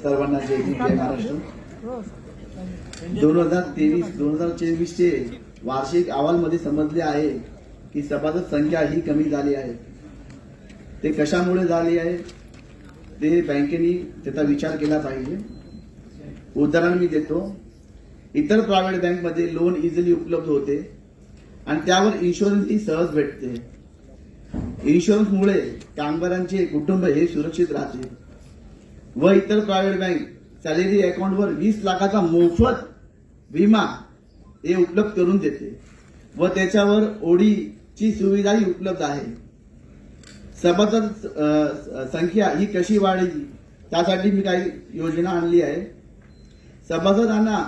सर्वांना जय महाराष्ट्र. 2023-2024 चे वार्षिक अहवालमध्ये समजले आहे की सभासद संख्या ही कमी झाली आहे. ते कशामुळे झाली आहे ते बँकेने त्याचा विचार केला पाहिजे. उदाहरण मी देतो. इतर प्रायव्हेट बँकमध्ये लोन इझिली उपलब्ध होते आणि त्यावर इन्शुरन्सही सहज भेटते. इन्शुरन्समुळे कामगारांचे कुटुंब हे सुरक्षित राहते व इतर प्रायव्हेट बँक सॅलरी अकाउंटवर 20 लाखाचा मोफत विमा हे उपलब्ध करून देते व त्याच्यावर ओडीची सुविधाही उपलब्ध आहे. सभासद संख्या ही कशी वाढेल त्यासाठी मी काही योजना आणली आहे. सभासदांना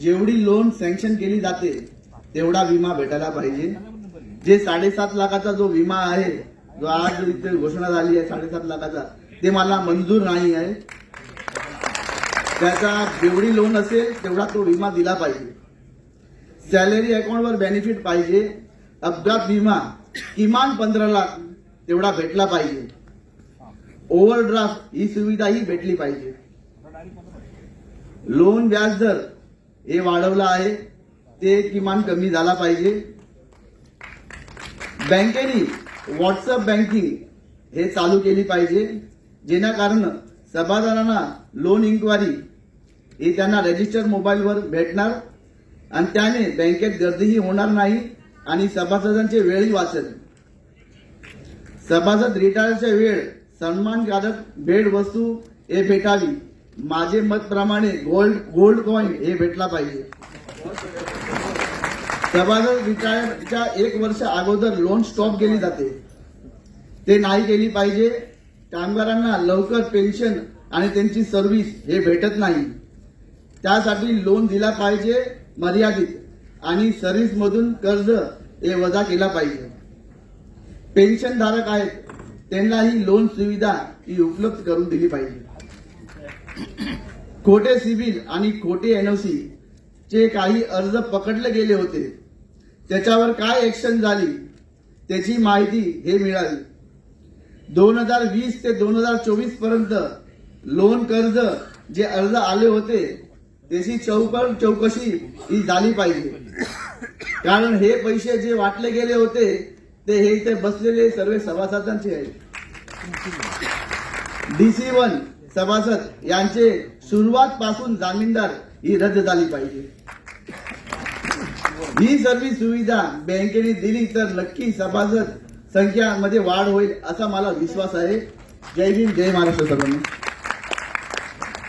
जेवढी लोन सँक्शन केली जाते तेवढा विमा भेटायला पाहिजे. जे 7.5 लाखाचा जो विमा आहे, जो आज इथे घोषणा झाली आहे 7.5 लाखाचा, ते मला मंजूर नाही आहे. त्याचा जेवढी लोन असेल तेवढा तो विमा दिला पाहिजे. सॅलरी अकाउंटवर बेनिफिट पाहिजे. अपघात विमा किमान 15 लाख तेवढा भेटला पाहिजे. ओव्हरड्राफ्ट ही सुविधाही भेटली पाहिजे. लोन व्याजदर हे वाढवला आहे ते किमान कमी झाला पाहिजे. बँकेने व्हॉट्सअप बँकिंग हे चालू केली पाहिजे, जेणा कारण सभासदांना लोन इन्क्वायरी हे त्यांना रजिस्टर मोबाईलवर भेटणार आणि त्याने बँकेत गर्दीही होणार नाही आणि सभासदांचे वेळही वाचेल. सभासद रिटायरच्या वेळ सन्मानकारक भेट वस्तू हे भेटावी. माझे मत प्रमाणे गोल्ड कॉइन हे भेटला पाहिजे. सभासद रिटायरच्या 1 वर्ष अगोदर लोन स्टॉप केली जाते, ते नाही केली पाहिजे. कामगारांना लवकर पेन्शन आणि त्यांची सर्व्हिस हे भेटत नाही, त्यासाठी लोन दिला पाहिजे मर्यादित आणि सर्व्हिस मधून कर्ज हे वजा केला पाहिजे. पेन्शन धारक आहेत त्यांना ही लोन सुविधा ही उपलब्ध करून दिली पाहिजे. खोटे सिबिल आणि खोटे एनओसी चे काही अर्ज पकडले गेले होते, त्याच्यावर काय ऍक्शन झाली त्याची माहिती हे मिळाली. 2020 ते 2024 पर्यंत लोन कर्ज जे अर्ज आले होते त्याची चौकशी ही झाली पाहिजे, कारण हे पैसे जे वाटले गेले होते ते हे इथे बसलेले सर्व सभासदांचे आहेत. DC1 सभासद यांचे सुरुवात पासून जामीनदार ही रद्द झाली पाहिजे. ही सर्व सुविधा बँकेने दिली तर नक्की सभासद संख्या मध्ये वाढ होईल असा मला विश्वास आहे. जय भीम, जय महाराष्ट्र सर्वांना.